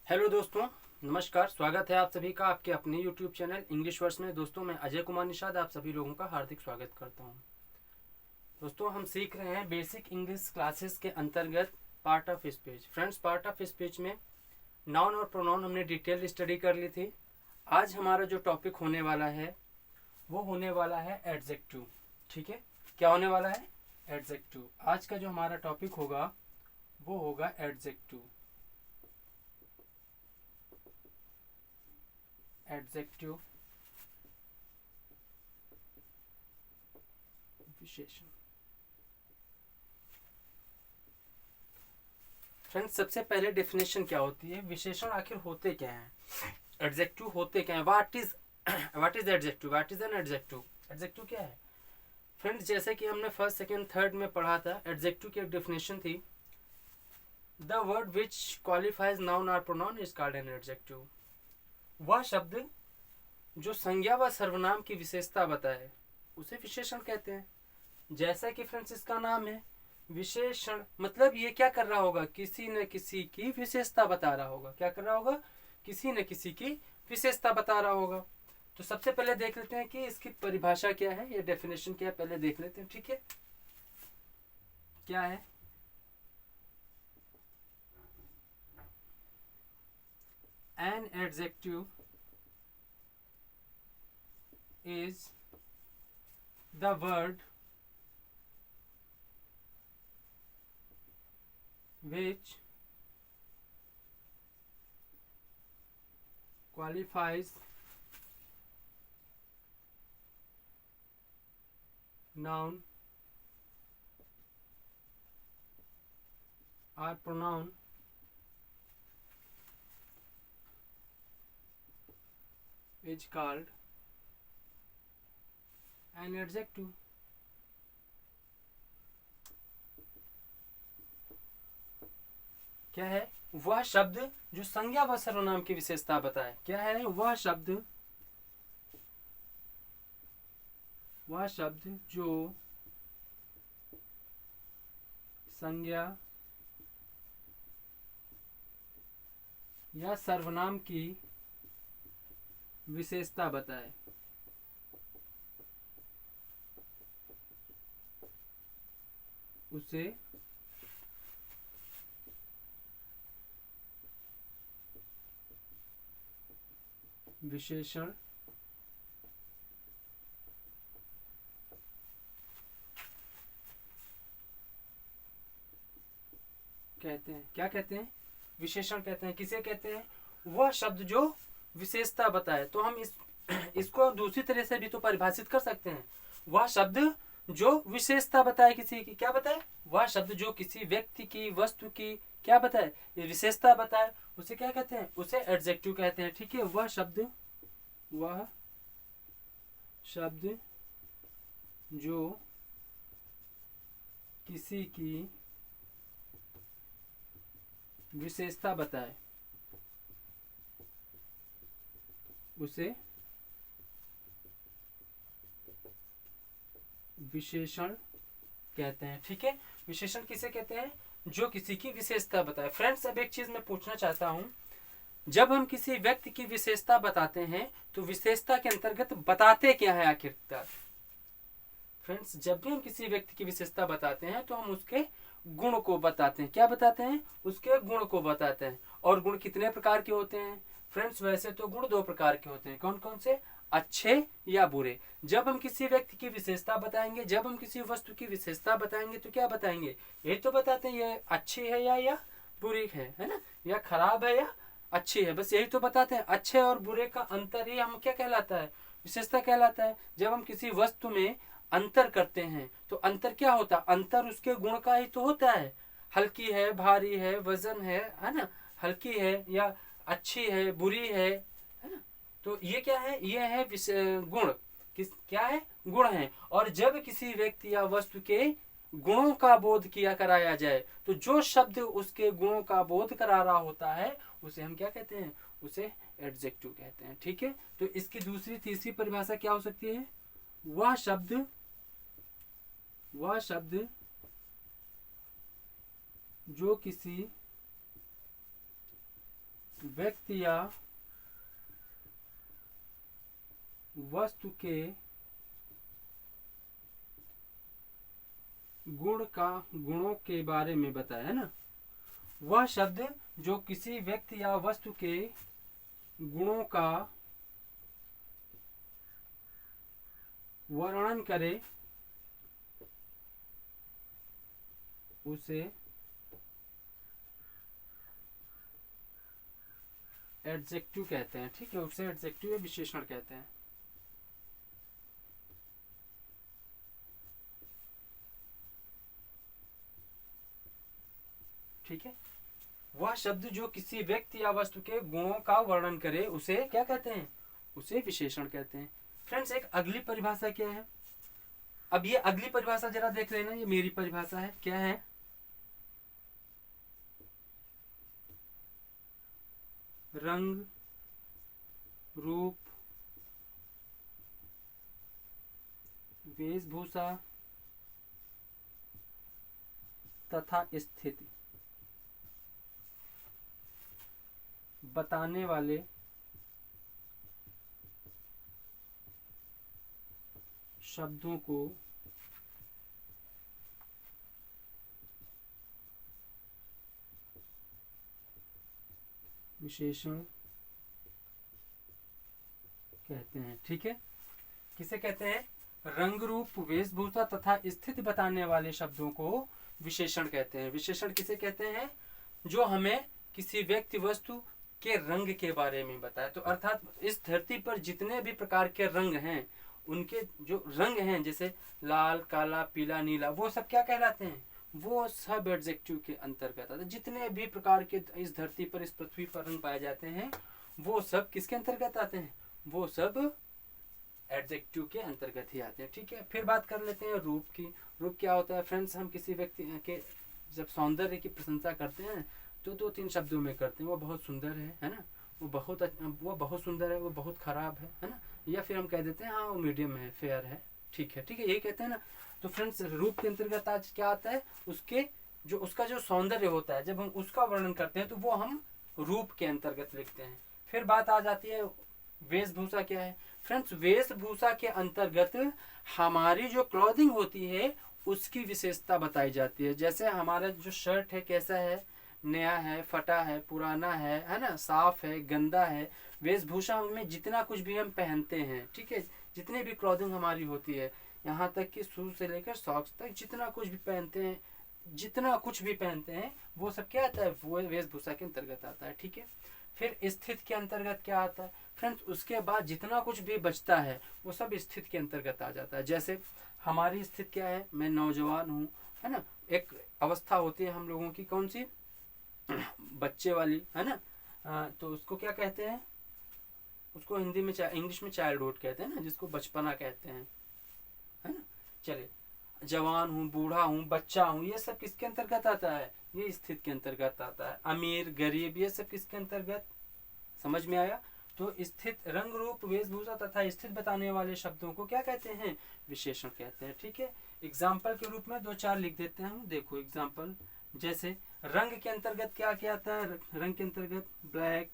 Hello दोस्तों, नमस्कार। स्वागत है आप सभी का आपके अपने यूट्यूब चैनल इंग्लिश वर्ड्स में। दोस्तों, मैं अजय कुमार निषाद आप सभी लोगों का हार्दिक स्वागत करता हूं। दोस्तों, हम सीख रहे हैं बेसिक इंग्लिश क्लासेस के अंतर्गत part of speech. Friends, part of speech में नाउन और प्रोनाउन हमने डिटेल स्टडी कर ली थी। आज हमारा जो टॉपिक होने वाला है वो होने वाला है एडजेक्टिव। ठीक है, क्या होने वाला है? एडजेक्टिव। आज का जो हमारा टॉपिक होगा वो होगा एडजेक्टिव। एडजेक्टिव विशेषण। फ्रेंड्स, सबसे पहले डेफिनेशन क्या होती है? विशेषण आखिर होते क्या हैं? एडजेक्टिव होते क्या हैं? What is adjective? What is an adjective? Adjective क्या है? फ्रेंड्स, जैसे कि हमने फर्स्ट सेकंड थर्ड में पढ़ा था, एडजेक्टिव की एक डेफिनेशन थी, the word which qualifies noun और pronoun is called an adjective. वह शब्द जो संज्ञा व सर्वनाम की विशेषता बताए उसे विशेषण कहते हैं। जैसा कि फ्रेंड्स इसका नाम है विशेषण, मतलब ये क्या कर रहा होगा? किसी न किसी की विशेषता बता रहा होगा। क्या कर रहा होगा? किसी न किसी की विशेषता बता रहा होगा। तो सबसे पहले देख लेते हैं कि इसकी परिभाषा क्या है, ये डेफिनेशन क्या है, पहले देख लेते हैं। ठीक है, क्या है? An adjective is the word which qualifies noun or pronoun is called an adjective. क्या है? वह शब्द जो संज्ञा व सर्वनाम की विशेषता बताए। क्या है? वह शब्द जो संज्ञा या सर्वनाम की विशेषता बताए उसे विशेषण कहते हैं। क्या कहते हैं? विशेषण कहते हैं। किसे कहते हैं? वह शब्द जो विशेषता बताए। तो हम इसको दूसरी तरह से भी तो परिभाषित कर सकते हैं। वह शब्द जो विशेषता बताए किसी की। क्या बताए? वह शब्द जो किसी व्यक्ति की, वस्तु की क्या बताए? ये विशेषता बताए, उसे क्या कहते हैं? उसे एडजेक्टिव कहते हैं। ठीक है, वह शब्द जो किसी की विशेषता बताए उसे विशेषण कहते हैं। ठीक है, विशेषण किसे कहते हैं? जो किसी की विशेषता बताए। फ्रेंड्स, अब एक चीज मैं पूछना चाहता हूं, जब हम किसी व्यक्ति की विशेषता बताते हैं तो विशेषता के अंतर्गत बताते क्या है आखिरकार? फ्रेंड्स, जब भी हम किसी व्यक्ति की विशेषता बताते हैं तो हम उसके गुण को बताते हैं। क्या बताते हैं? उसके गुण को बताते हैं। और गुण कितने प्रकार के होते हैं? फ्रेंड्स, वैसे तो गुण दो प्रकार के होते हैं। कौन कौन से? अच्छे या बुरे। जब हम किसी व्यक्ति की विशेषता बताएंगे, जब हम किसी वस्तु की विशेषता बताएंगे तो क्या बताएंगे? ये तो बताते हैं ये अच्छी है या बुरी है ना, या खराब है या अच्छी है, बस यही तो बताते हैं। अच्छे और बुरे का अंतर ही हम क्या कहलाता है? विशेषता कहलाता है। जब हम किसी वस्तु में अंतर करते हैं तो अंतर क्या होता है? अंतर उसके गुण का ही तो होता है। हल्की है, भारी है, वजन है ना, हल्की है या अच्छी है, बुरी है ना। तो ये क्या है? ये है गुण। क्या है? गुण है। और जब किसी व्यक्ति या वस्तु के गुणों का बोध किया कराया जाए तो जो शब्द उसके गुणों का बोध करा रहा होता है उसे हम क्या कहते हैं? उसे एडजेक्टिव कहते हैं। ठीक है, तो इसकी दूसरी तीसरी परिभाषा क्या हो सकती है? वह शब्द जो किसी व्यक्ति या वस्तु के गुणों के बारे में बताया है ना। वह शब्द जो किसी व्यक्ति या वस्तु के गुणों का वर्णन करे उसे एडजेक्टिव कहते हैं। ठीक है, उसे एडजेक्टिव या विशेषण कहते हैं। ठीक है, वह शब्द जो किसी व्यक्ति या वस्तु के गुणों का वर्णन करे उसे क्या कहते हैं? उसे विशेषण कहते हैं। फ्रेंड्स, एक अगली परिभाषा क्या है? अब ये अगली परिभाषा जरा देख लेना, ये मेरी परिभाषा है। क्या है? रंग, रूप, वेशभूषा तथा स्थिति बताने वाले शब्दों को विशेषण कहते हैं। ठीक है, किसे कहते हैं? रंग, रूप, वेशभूषा तथा स्थिति बताने वाले शब्दों को विशेषण कहते हैं। विशेषण किसे कहते हैं? जो हमें किसी व्यक्ति वस्तु के रंग के बारे में बताए। तो अर्थात इस धरती पर जितने भी प्रकार के रंग हैं, उनके जो रंग हैं जैसे लाल, काला, पीला, नीला, वो सब क्या कहलाते हैं? वो सब एडजेक्टिव के अंतर्गत आते हैं। जितने भी प्रकार के इस धरती पर, इस पृथ्वी पर रंग पाए जाते हैं, वो सब किसके अंतर्गत आते हैं? वो सब एडजेक्टिव के अंतर्गत ही आते हैं। ठीक है, फिर बात कर लेते हैं रूप की। रूप क्या होता है? फ्रेंड्स, हम किसी व्यक्ति के जब सौंदर्य की प्रशंसा करते हैं तो 2-3 शब्दों में करते हैं। वो बहुत सुंदर है ना, वो बहुत सुंदर है, वो बहुत खराब है ना, या फिर हम कह देते हैं हाँ वो मीडियम है, फेयर है। ठीक है, यही कहते हैं ना। तो फ्रेंड्स, रूप के अंतर्गत आज क्या आता है? उसका जो सौंदर्य होता है, जब हम उसका वर्णन करते हैं तो वो हम रूप के अंतर्गत लिखते हैं। फिर बात आ जाती है वेशभूषा क्या है? फ्रेंड्स, वेशभूषा के अंतर्गत हमारी जो क्लॉथिंग होती है उसकी विशेषता बताई जाती है। जैसे हमारा जो शर्ट है कैसा है? नया है, फटा है, पुराना है ना, साफ है, गंदा है। वेशभूषा में जितना कुछ भी हम पहनते हैं, ठीक है, जितनी भी क्लॉथिंग हमारी होती है, यहाँ तक कि शूज से लेकर सॉक्स तक जितना कुछ भी पहनते हैं वो सब क्या आता है? वो वेशभूषा के अंतर्गत आता है। ठीक है, फिर स्थिति के अंतर्गत क्या आता है? फ्रेंड्स, उसके बाद जितना कुछ भी बचता है वो सब स्थिति के अंतर्गत आ जाता है। जैसे हमारी स्थिति क्या है? मैं नौजवान हूँ, है ना। एक अवस्था होती है हम लोगों की, कौन सी? बच्चे वाली, है ना। तो उसको क्या कहते हैं? उसको हिंदी में इंग्लिश में चाइल्डहुड कहते हैं ना, जिसको बचपना कहते हैं, है ना। चले, जवान हूँ, बूढ़ा हूँ, बच्चा हूँ, ये सब किसके अंतर्गत आता है? ये स्थिति के अंतर्गत आता है। अमीर, गरीब, ये सब किसके अंतर्गत? समझ में आया? तो स्थित, रंग, रूप, वेशभूषा तथा स्थिति बताने वाले शब्दों को क्या कहते हैं? विशेषण कहते हैं। ठीक है, एग्जाम्पल के रूप में 2-4 लिख देते हैं हम। देखो एग्जाम्पल, जैसे रंग के अंतर्गत क्या क्या आता है? रंग के अंतर्गत ब्लैक,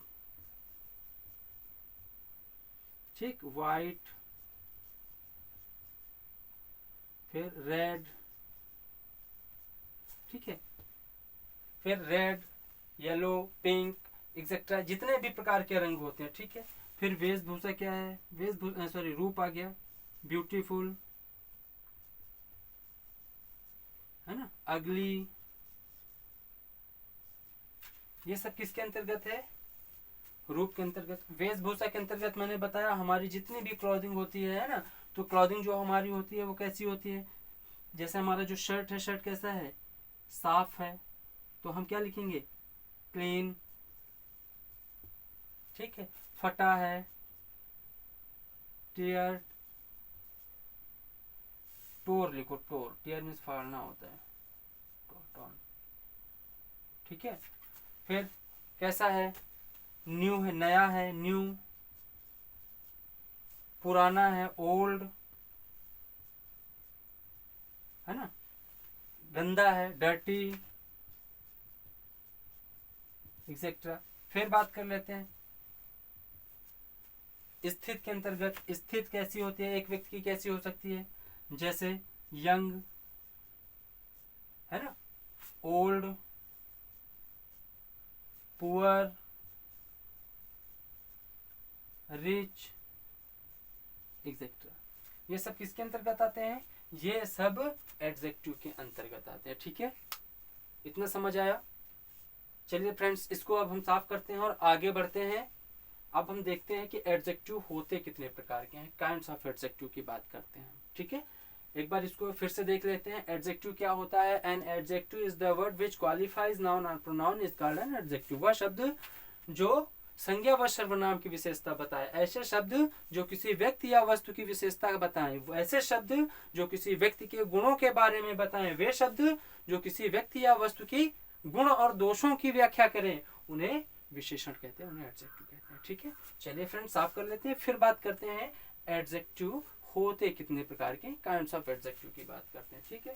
ठीक, वाइट, फिर रेड, ठीक है, फिर रेड, येलो, पिंक, एक्सेट्रा, जितने भी प्रकार के रंग होते हैं। ठीक है, फिर वेशभूषा क्या है? रूप आ गया, ब्यूटीफुल, है ना, अगली, ये सब किसके अंतर्गत है? रूप के अंतर्गत। वेशभूषा के अंतर्गत मैंने बताया हमारी जितनी भी क्लॉथिंग होती है ना, तो क्लॉथिंग जो हमारी होती है वो कैसी होती है? जैसे हमारा जो शर्ट है, शर्ट कैसा है? साफ है, तो हम क्या लिखेंगे? क्लीन। ठीक है, फटा है, टियर, टोर लिखो, टोर, टियर मीन्स फाड़ना होता है, टॉन। ठीक है, फिर कैसा है? न्यू है, नया है, न्यू, पुराना है, ओल्ड, है ना, गंदा है, डर्टी, एक्सेट्रा। फिर बात कर लेते हैं स्थित के अंतर्गत। स्थित कैसी होती है, एक व्यक्ति की कैसी हो सकती है, जैसे यंग, है ना, ओल्ड, पुअर, रिच, एक्सेट्रा। ये सब किसके अंतर्गत आते हैं, ये सब एडजेक्टिव के अंतर्गत आते हैं। ठीक है, इतना समझ आया। चलिए फ्रेंड्स, इसको अब हम साफ करते हैं और आगे बढ़ते हैं। अब हम देखते हैं कि एडजेक्टिव होते कितने प्रकार के हैं, काइंड्स ऑफ एडजेक्टिव की बात करते हैं। ठीक है, एक बार इसको फिर से देख लेते हैं। एडजेक्टिव क्या होता है, an adjective is the word which qualifies noun और pronoun is called an adjective. वह शब्द जो संज्ञा व सर्वनाम की विशेषता बताए, ऐसे शब्द जो किसी व्यक्ति या वस्तु की विशेषता बताएं, ऐसे शब्द जो किसी व्यक्ति के गुणों के बारे में बताएं, वे शब्द जो किसी व्यक्ति या वस्तु की गुण और दोषों की व्याख्या करें, उन्हें विशेषण कहते हैं, उन्हें एडजेक्टिव कहते हैं। ठीक है, चलिए फ्रेंड्स साफ कर लेते हैं, फिर बात करते हैं एडजेक्टिव होते कितने प्रकार के, काइंड्स ऑफ एडजेक्टिव की बात करते हैं। ठीक है,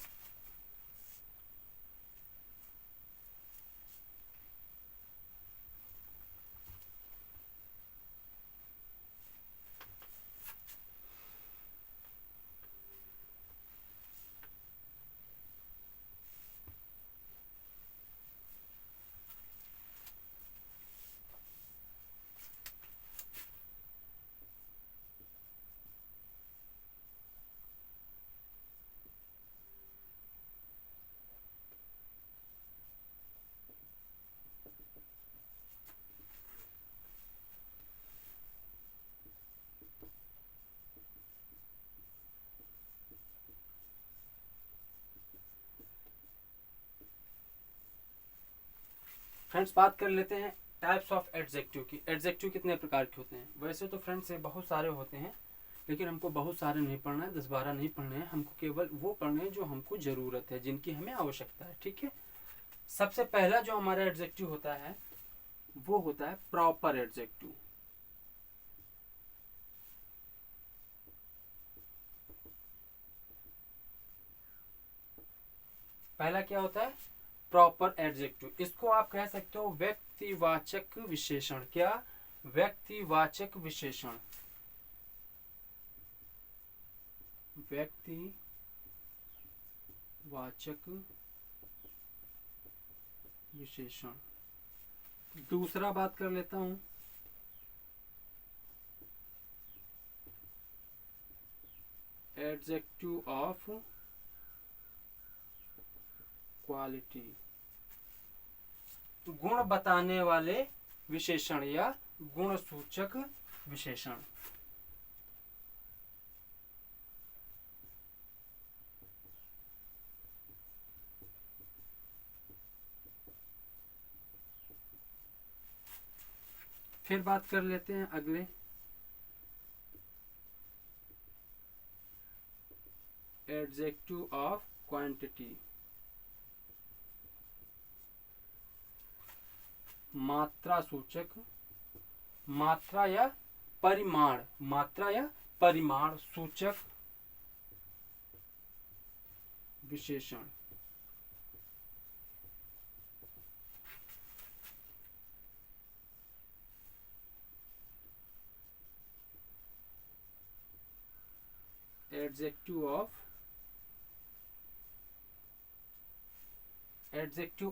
फ्रेंड्स बात कर लेते हैं टाइप्स ऑफ एडजेक्टिव की। एडजेक्टिव कितने प्रकार के होते हैं, वैसे तो फ्रेंड्स ये बहुत सारे होते हैं, लेकिन हमको बहुत सारे नहीं पढ़ना है, 10-12 नहीं पढ़ने हैं, हमको केवल वो पढ़ने हैं जो हमको ज़रूरत है, जिनकी हमें आवश्यकता है। ठीक है, सबसे पहला जो हमारा एडजेक्टिव होता है वो होता है प्रॉपर एडजेक्टिव। पहला क्या होता है, प्रॉपर एडजेक्टिव। इसको आप कह सकते हो व्यक्तिवाचक विशेषण। क्या, व्यक्तिवाचक विशेषण। व्यक्तिवाचक विशेषण। दूसरा बात कर लेता हूं, एडजेक्टिव ऑफ क्वालिटी। गुण बताने वाले विशेषण या गुण सूचक विशेषण। फिर बात कर लेते हैं अगले, एडजेक्टिव ऑफ क्वांटिटी। मात्रा सूचक, मात्रा या परिमाण, मात्रा या परिमाण सूचक विशेषण। एडजेक्टिव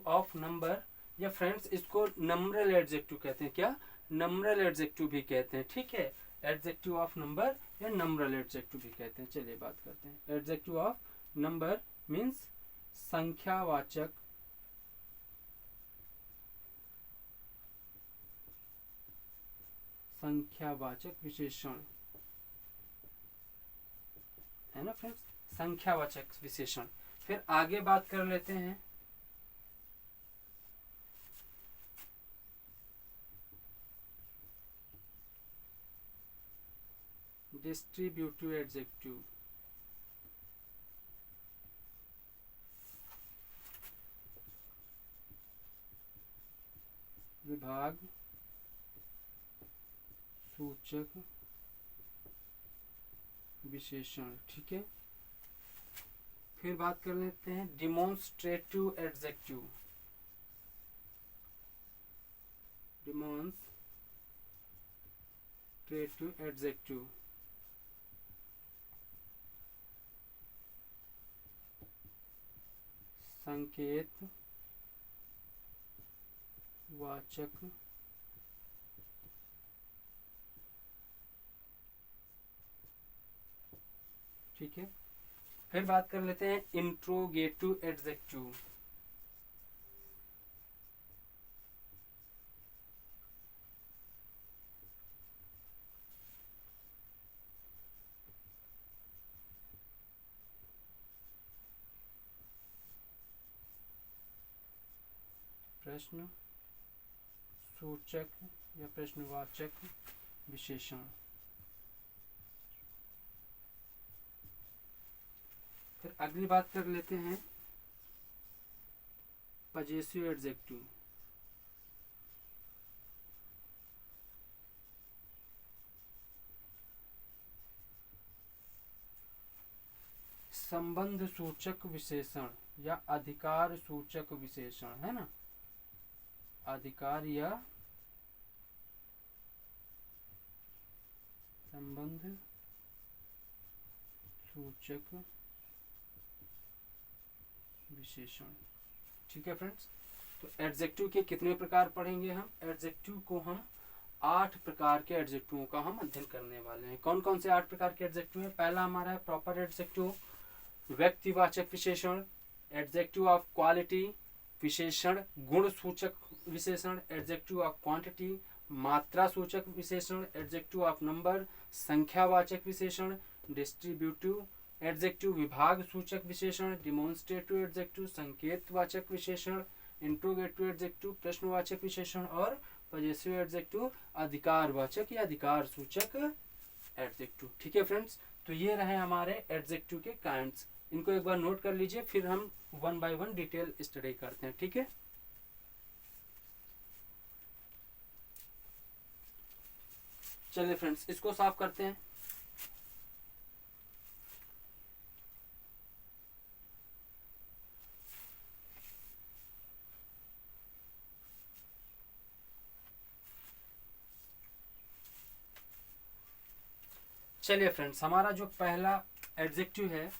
ऑफ नंबर, या फ्रेंड्स इसको नंबरल एडजेक्टिव कहते हैं। क्या, नंबरल एडजेक्टिव भी कहते हैं। ठीक है, एडजेक्टिव ऑफ नंबर या नंबरल एडजेक्टिव भी कहते हैं। चलिए बात करते हैं। एडजेक्टिव ऑफ नंबर मीन्स संख्यावाचक, संख्यावाचक विशेषण, है ना फ्रेंड्स, संख्यावाचक विशेषण। फिर आगे बात कर लेते हैं डिस्ट्रीब्यूटिव एडजेक्टिव। विभाग सूचक विशेषण। ठीक है, फिर बात कर लेते हैं डिमोन्स्ट्रेटिव एडजेक्टिव। डिमॉन्स्ट्रेटिव एडजेक्टिव, संकेत वाचक ठीक है। फिर बात कर लेते हैं इंट्रोगेटिव एडजेक्टिव, प्रश्न सूचक या प्रश्नवाचक विशेषण। फिर अगली बात कर लेते हैं पजेसिव एडजेक्टिव, संबंध सूचक विशेषण या अधिकार सूचक विशेषण, है ना, अधिकार या संबंध सूचक विशेषण। ठीक है फ्रेंड्स, तो एडजेक्टिव के कितने प्रकार पढ़ेंगे हम? एडजेक्टिव को हम 8 प्रकार के एडजेक्टिवों का हम अध्ययन करने वाले हैं। कौन कौन से 8 प्रकार के एडजेक्टिव हैं? पहला हमारा है प्रॉपर एडजेक्टिव, व्यक्तिवाचक विशेषण, एडजेक्टिव ऑफ क्वालिटी, विशेषण गुण सूचक विशेषण, एडजेक्टिव ऑफ क्वांटिटी, मात्रा सूचक विशेषण, एडजेक्टिव ऑफ नंबर, संख्यावाचक विशेषण, डिस्ट्रीब्यूटिव एडजेक्टिव, विभाग सूचक विशेषण, डिमॉन्स्ट्रेटिव एडजेक्टिव, संकेतवाचक विशेषण, इंट्रोगेटिव एडजेक्टिव, प्रश्नवाचक विशेषण, और पजेसिव एडजेक्टिव, अधिकारवाचक या अधिकार सूचक एडजेक्टिव। ठीक है फ्रेंड्स, तो ये रहे हमारे एडजेक्टिव के काइंड्स। इनको एक बार नोट कर लीजिए, फिर हम 1 बाय 1 डिटेल स्टडी करते हैं। ठीक है, चलिए फ्रेंड्स इसको साफ करते हैं। चलिए फ्रेंड्स, हमारा जो पहला एडजेक्टिव है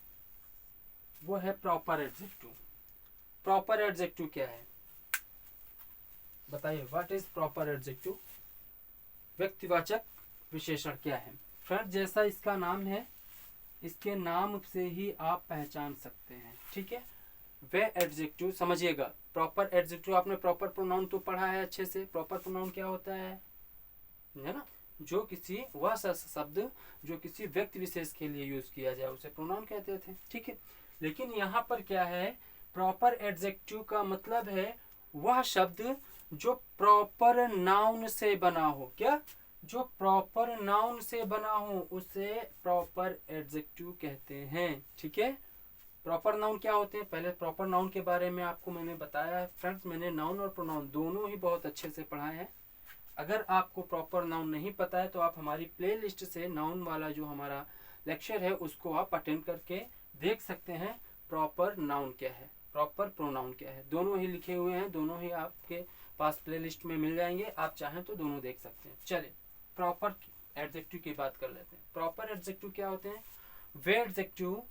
वो है प्रॉपर एडजेक्टिव। प्रॉपर एडजेक्टिव क्या है बताइए? What is proper adjective? व्यक्तिवाचक विशेषण क्या है? फ्रेंड्स, जैसा इसका नाम है, इसके नाम से ही आप पहचान सकते हैं। ठीक है, वे एडजेक्टिव समझिएगा। प्रॉपर एडजेक्टिव आपने प्रॉपर प्रोनाउन तो पढ़ा है अच्छे से। प्रॉपर प्रोनाउन क्या होता है ना? जो किसी वह शब्द जो किसी व्यक्ति विशेष के लिए यूज किया जाए उसे प्रोनाउन कहते थे। ठीक है, लेकिन यहाँ पर क्या है? प्रॉपर एडजेक्टिव का मतलब है वह शब्द जो प्रॉपर नाउन से बना हो। क्या? जो प्रॉपर नाउन से बना हो उसे प्रॉपर एडजेक्टिव कहते हैं। ठीक है, प्रॉपर नाउन क्या होते हैं? पहले प्रॉपर नाउन के बारे में आपको मैंने बताया है फ्रेंड्स। मैंने नाउन और प्रोनाउन दोनों ही बहुत अच्छे से पढ़ाए हैं। अगर आपको प्रॉपर नाउन नहीं पता है तो आप हमारी प्लेलिस्ट से नाउन वाला जो हमारा लेक्चर है उसको आप अटेंड करके देख सकते हैं। प्रॉपर नाउन क्या है, प्रॉपर प्रोनाउन क्या है, दोनों ही लिखे हुए हैं, दोनों ही आपके पास प्लेलिस्ट में मिल जाएंगे। आप चाहें तो दोनों देख सकते हैं। चलिए प्रॉपर एडजेक्टिव की बात कर लेते हैं। प्रॉपर एडजेक्टिव क्या होते हैं? वे एडजेक्टिव,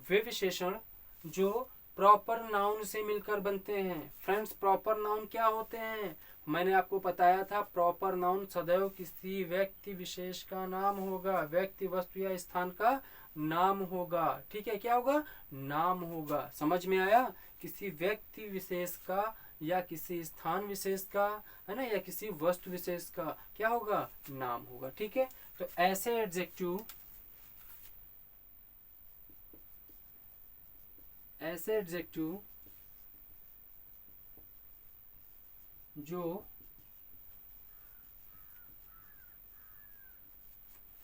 वे विशेषण जो प्रॉपर नाउन से मिलकर बनते हैं। फ्रेंड्स, प्रॉपर नाउन क्या होते हैं? मैंने आपको बताया था प्रॉपर नाउन सदैव किसी व्यक्ति विशेष का नाम होगा, व्यक्ति वस्तु या स्थान का नाम होगा। ठीक है, क्या होगा? नाम होगा। समझ में आया? किसी व्यक्ति विशेष का या किसी स्थान विशेष का, है ना, या किसी वस्तु विशेष का क्या होगा? नाम होगा। ठीक है, तो ऐसे एडजेक्टिव जो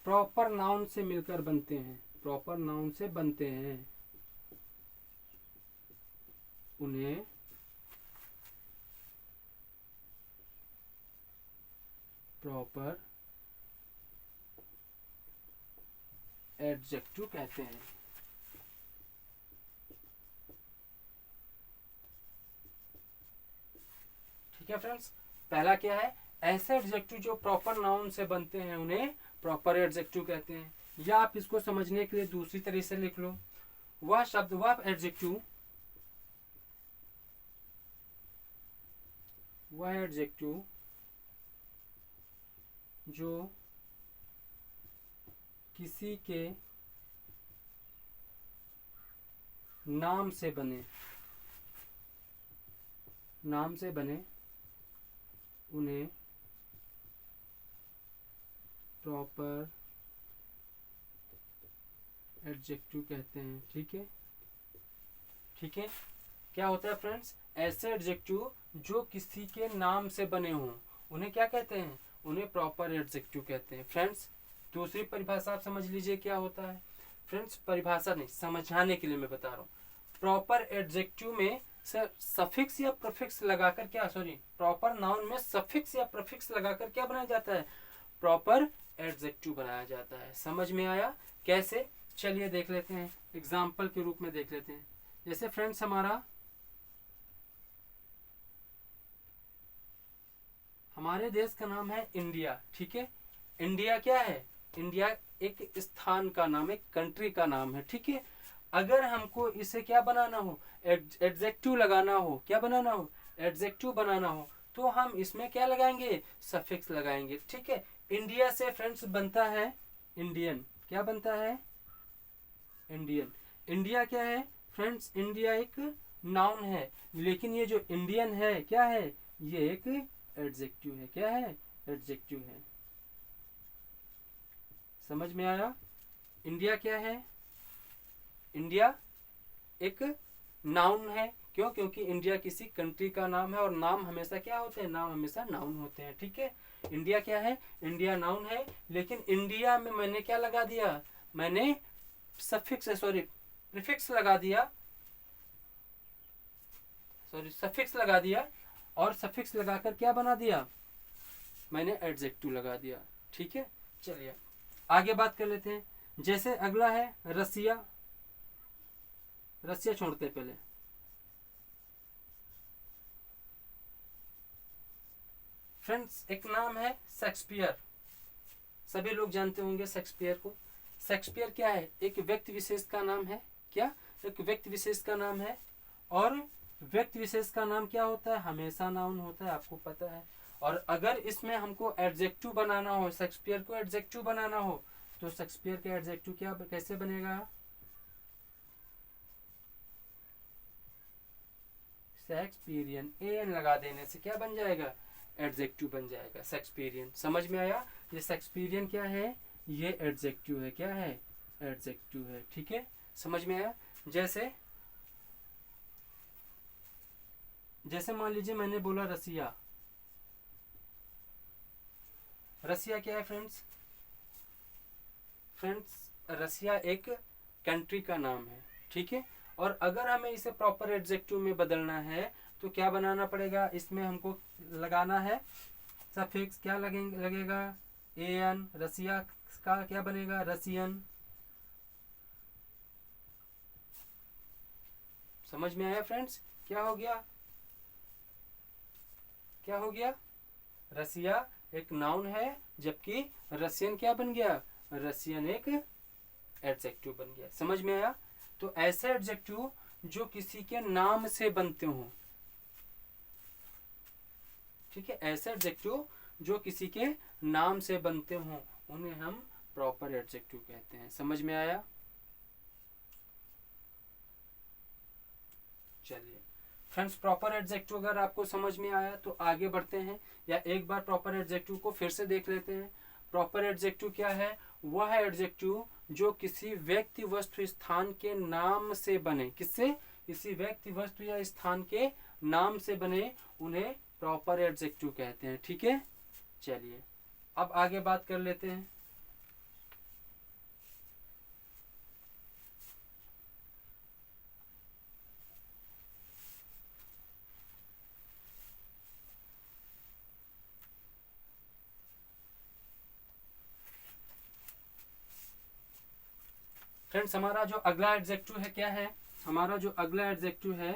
प्रॉपर नाउन से मिलकर बनते हैं, प्रॉपर नाउन से बनते हैं, उन्हें प्रॉपर एडजेक्टिव कहते हैं। ठीक है फ्रेंड्स, पहला क्या है? ऐसे एडजेक्टिव जो प्रॉपर नाउन से बनते हैं उन्हें प्रॉपर एडजेक्टिव कहते हैं। या आप इसको समझने के लिए दूसरी तरह से लिख लो, वह शब्द, वह एडजेक्टिव, वह एडजेक्टिव जो किसी के नाम से बने, नाम से बने, उन्हें प्रॉपर एडजेक्टिव कहते हैं। ठीक है, ठीक है। क्या होता है फ्रेंड्स, ऐसे एडजेक्टिव जो किसी के नाम से बने हों उन्हें क्या कहते हैं, उन्हें प्रॉपर एडजेक्टिव कहते हैं। फ्रेंड्स दूसरी परिभाषा आप समझ लीजिए क्या होता है। फ्रेंड्स परिभाषा नहीं, समझाने के लिए मैं बता रहा हूँ। प्रॉपर एडजेक्टिव में सफिक्स या प्रीफिक्स लगाकर क्या, सॉरी, प्रॉपर नाउन में सफिक्स या प्रीफिक्स लगाकर क्या बनाया जाता है, प्रॉपर एडजेक्टिव बनाया जाता है। समझ में आया कैसे? चलिए देख लेते हैं, एग्जाम्पल के रूप में देख लेते हैं। जैसे फ्रेंड्स हमारे देश का नाम है इंडिया। ठीक है, इंडिया क्या है, इंडिया एक स्थान का नाम, एक कंट्री का नाम है। ठीक है, अगर हमको इसे क्या बनाना हो, एडजेक्टिव लगाना हो, क्या बनाना हो, एडजेक्टिव बनाना हो, तो हम इसमें क्या लगाएंगे, सफिक्स लगाएंगे। ठीक है, इंडिया से फ्रेंड्स बनता है इंडियन। क्या बनता है, इंडियन। इंडिया क्या है फ्रेंड्स, इंडिया एक नाउन है, लेकिन ये जो इंडियन है क्या है, ये एक एडजेक्टिव है। क्या है, एडजेक्टिव है। समझ में आया? इंडिया क्या है, इंडिया एक नाउन है। क्यों? क्योंकि इंडिया किसी कंट्री का नाम है और नाम हमेशा क्या होते हैं, नाम हमेशा नाउन होते हैं। ठीक है, इंडिया क्या है, इंडिया नाउन है, लेकिन इंडिया में मैंने क्या लगा दिया, मैंने सफिक्स, सॉरी प्रीफिक्स लगा दिया, सॉरी सफिक्स लगा दिया, और सफिक्स लगाकर क्या बना दिया, मैंने एडजेक्टिव लगा दिया। ठीक है, चलिए आगे बात कर लेते हैं। जैसे अगला है रसिया। रसिया छोड़ते पहले, फ्रेंड्स एक नाम है शेक्सपियर। सभी लोग जानते होंगे शेक्सपियर को। शेक्सपियर क्या है, एक व्यक्ति विशेष का नाम है। क्या, एक व्यक्ति विशेष का नाम है, और व्यक्ति विशेष का नाम क्या होता है, हमेशा नाउन होता है, आपको पता है। और अगर इसमें हमको एडजेक्टिव बनाना हो, शेक्सपियर को एडजेक्टिव बनाना हो, तो शेक्सपियर का एडजेक्टिव क्या, कैसे बनेगा, शेक्सपियरियन, एन लगा देने से क्या बन जाएगा, एडजेक्टिव बन जाएगा, शेक्सपियरियन। समझ में आया? ये शेक्सपियरियन क्या है, ये एडजेक्टिव है। क्या है, एडजेक्टिव है। ठीक है, समझ में आया? जैसे मान लीजिए मैंने बोला रसिया। रसिया क्या है फ्रेंड्स, रसिया एक कंट्री का नाम है। ठीक है, और अगर हमें इसे प्रॉपर एडजेक्टिव में बदलना है तो क्या बनाना पड़ेगा, इसमें हमको लगाना है सफिक्स। क्या लगेगा, एन। रसिया का क्या बनेगा, रसियन। समझ में आया फ्रेंड्स? क्या हो गया, क्या हो गया, रसिया एक नाउन है, जबकि रसियन क्या बन गया, रसियन एक एडजेक्टिव बन गया। समझ में आया? तो ऐसे एडजेक्टिव जो किसी के नाम से बनते हों, ठीक है, ऐसे एडजेक्टिव जो किसी के नाम से बनते हों उन्हें हम प्रॉपर एडजेक्टिव कहते हैं। समझ में आया? चलिए फ्रेंड्स, प्रॉपर एडजेक्टिव अगर आपको समझ में आया तो आगे बढ़ते हैं, या एक बार प्रॉपर एडजेक्टिव को फिर से देख लेते हैं। प्रॉपर एडजेक्टिव क्या है, वह एडजेक्टिव जो किसी व्यक्ति वस्तु स्थान के नाम से बने। किससे, किसी व्यक्ति वस्तु या स्थान के नाम से बने, उन्हें प्रॉपर एडजेक्टिव कहते हैं। ठीक है, चलिए अब आगे बात कर लेते हैं। फ्रेंड्स हमारा जो अगला एडजेक्टिव है क्या है, हमारा जो अगला एडजेक्टिव है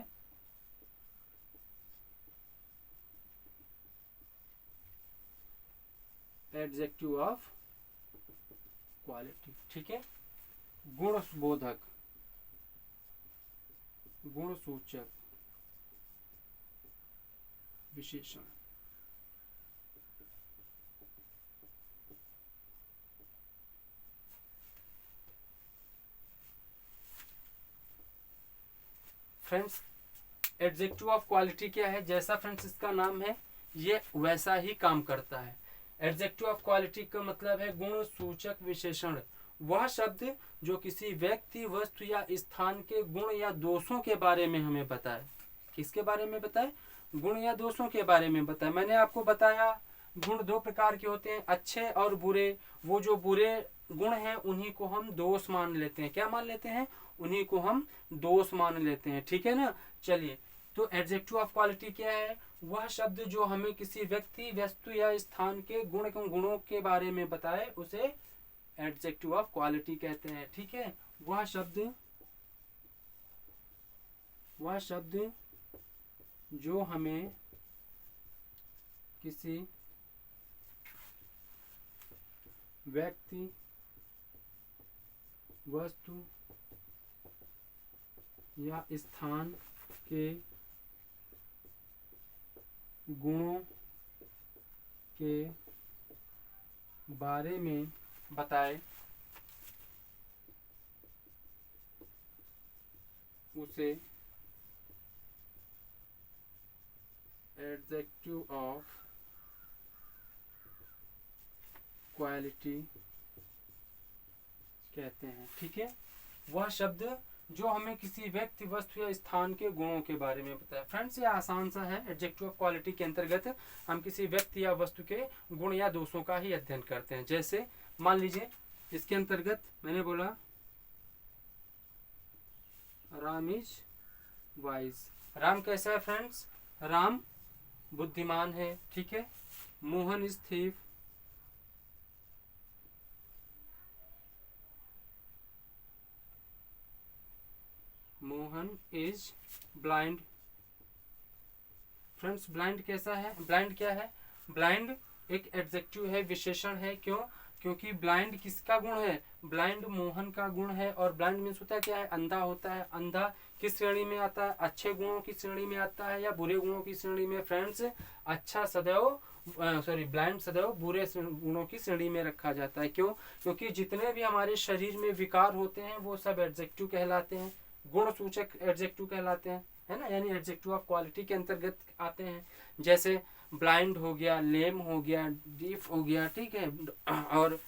एडजेक्टिव ऑफ क्वालिटी, ठीक है। गुणबोधक, गुणसूचक विशेषण। फ्रेंड्स एडजेक्टिव ऑफ क्वालिटी क्या है? जैसा फ्रेंड्स इसका नाम है ये वैसा ही काम करता है। एडजेक्टिव ऑफ क्वालिटी का मतलब है गुण सूचक विशेषण, वह शब्द जो किसी व्यक्ति, वस्तु या स्थान के गुण या दोषों के बारे में हमें बताए। किसके बारे में बताए? गुण या दोषों के बारे में बताए। मैंने आपको बताया गुण दो प्रकार के होते हैं, अच्छे और बुरे। वो जो बुरे गुण हैं उन्हीं को हम दोष मान लेते हैं। क्या मान लेते हैं? उन्हीं को हम दोष मान लेते हैं, ठीक है ना। चलिए, तो एडजेक्टिव ऑफ क्वालिटी क्या है? वह शब्द जो हमें किसी व्यक्ति, वस्तु या स्थान के गुणों के बारे में बताए उसे एडजेक्टिव ऑफ क्वालिटी कहते हैं, ठीक है। वह शब्द जो हमें किसी व्यक्ति, वस्तु या स्थान के गुणों के बारे में बताए उसे एडजेक्टिव ऑफ क्वालिटी कहते हैं, ठीक है। वह शब्द जो हमें किसी व्यक्ति, वस्तु या स्थान के गुणों के बारे में बताया। फ्रेंड्स ये आसान सा है। एडजेक्टिव ऑफ क्वालिटी के अंतर्गत हम किसी व्यक्ति या वस्तु के गुण या दोषों का ही अध्ययन करते हैं। जैसे मान लीजिए इसके अंतर्गत मैंने बोला राम इज वाइज। राम कैसा है फ्रेंड्स? राम बुद्धिमान है, ठीक है। Mohan is thief, Mohan is blind. Friends blind कैसा है? ब्लाइंड क्या है? ब्लाइंड एक एडजेक्टिव है, विशेषण है। क्यों? क्योंकि ब्लाइंड किसका गुण है? ब्लाइंड मोहन का गुण है। और ब्लाइंड मीन्स होता है क्या है? अंधा होता है। अंधा किस श्रेणी में आता है? अच्छे गुणों की श्रेणी में आता है या बुरे गुणों की श्रेणी में? फ्रेंड्स अच्छा सदैव ब्लाइंड सदैव बुरे गुणों की श्रेणी में रखा जाता है। क्यों? क्योंकि जितने भी हमारे शरीर में विकार होते हैं वो सब एडजेक्टिव कहलाते हैं, गुण सूचक एडजेक्टिव कहलाते हैं, है ना। यानी एडजेक्टिव ऑफ क्वालिटी के अंतर्गत आते हैं। जैसे ब्लाइंड हो गया, लेम हो गया, डीफ हो गया, ठीक है। और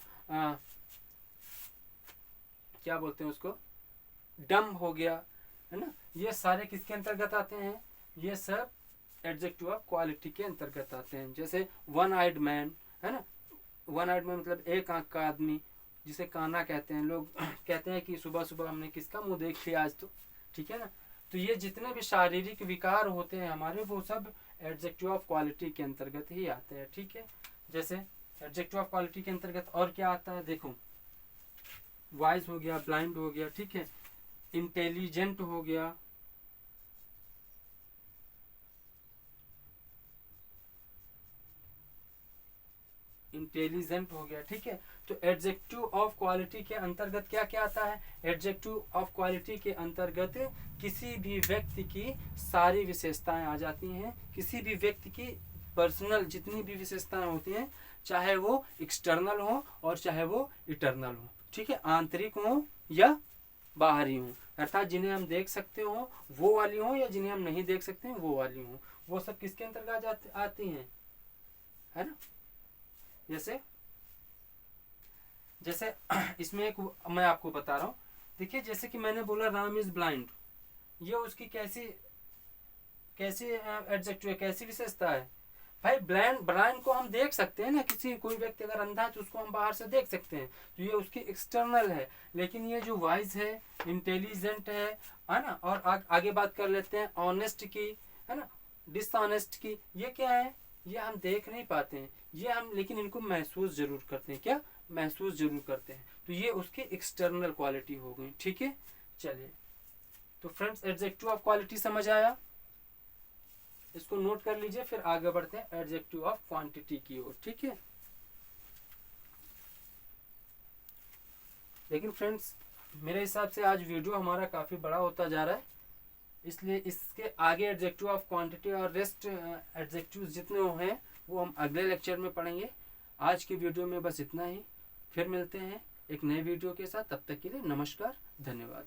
क्या बोलते हैं उसको, डम हो गया, है ना। ये सारे किसके अंतर्गत आते हैं? ये सब एडजेक्टिव ऑफ क्वालिटी के अंतर्गत आते हैं। जैसे वन आइड मैन, है ना। वन आइड मैन मतलब एक आंख का आदमी, जिसे काना कहते हैं। लोग कहते हैं कि सुबह सुबह हमने किसका मुंह देख लिया आज, तो ठीक है ना। तो ये जितने भी शारीरिक विकार होते हैं हमारे, वो सब एडजेक्टिव ऑफ क्वालिटी के अंतर्गत ही आते हैं, ठीक है। जैसे एडजेक्टिव ऑफ क्वालिटी के अंतर्गत और क्या आता है? देखो, वाइज हो गया, ब्लाइंड हो गया, ठीक है। इंटेलिजेंट हो गया, इंटेलिजेंट हो गया, ठीक है। तो एडजेक्टिव ऑफ क्वालिटी के अंतर्गत क्या क्या आता है? एडजेक्टिव ऑफ क्वालिटी के अंतर्गत किसी भी व्यक्ति की सारी विशेषताएं आ जाती हैं। किसी भी व्यक्ति की पर्सनल जितनी भी विशेषताएं होती हैं, चाहे वो एक्सटर्नल हो और चाहे वो इंटरनल हो, ठीक है। आंतरिक हो या बाहरी हो, अर्थात जिन्हें हम देख सकते हो वो वाली हो या जिन्हें हम नहीं देख सकते वो वाली हो, वो सब किसके अंतर्गत आती हैं, है ना। जैसे इसमें एक मैं आपको बता रहा हूँ। देखिए, जैसे कि मैंने बोला राम इज ब्लाइंड, ये उसकी कैसी एडजेक्टिव है, कैसी विशेषता है? भाई ब्लाइंड को हम देख सकते हैं ना, कोई व्यक्ति अगर अंधा है तो उसको हम बाहर से देख सकते हैं, तो ये उसकी एक्सटर्नल है। लेकिन ये जो वाइज है, इंटेलिजेंट है ना। और आगे बात कर लेते हैं ऑनेस्ट की, है ना, डिसऑनेस्ट की। ये क्या है? ये हम देख नहीं पाते हैं, ये हम लेकिन इनको महसूस जरूर करते हैं। क्या? महसूस जरूर करते हैं। तो ये उसकी एक्सटर्नल क्वालिटी हो गई, ठीक है। चलिए, तो फ्रेंड्स एडजेक्टिव ऑफ क्वालिटी समझ आया, इसको नोट कर लीजिए। फिर आगे बढ़ते हैं एडजेक्टिव ऑफ क्वांटिटी की ओर, ठीक है। लेकिन फ्रेंड्स मेरे हिसाब से आज वीडियो हमारा काफ़ी बड़ा होता जा रहा है, इसलिए इसके आगे एडजेक्टिव ऑफ क्वांटिटी और रेस्ट एडजेक्टिव जितने हैं वो हम अगले लेक्चर में पढ़ेंगे। आज की वीडियो में बस इतना ही, फिर मिलते हैं एक नए वीडियो के साथ। तब तक के लिए नमस्कार, धन्यवाद।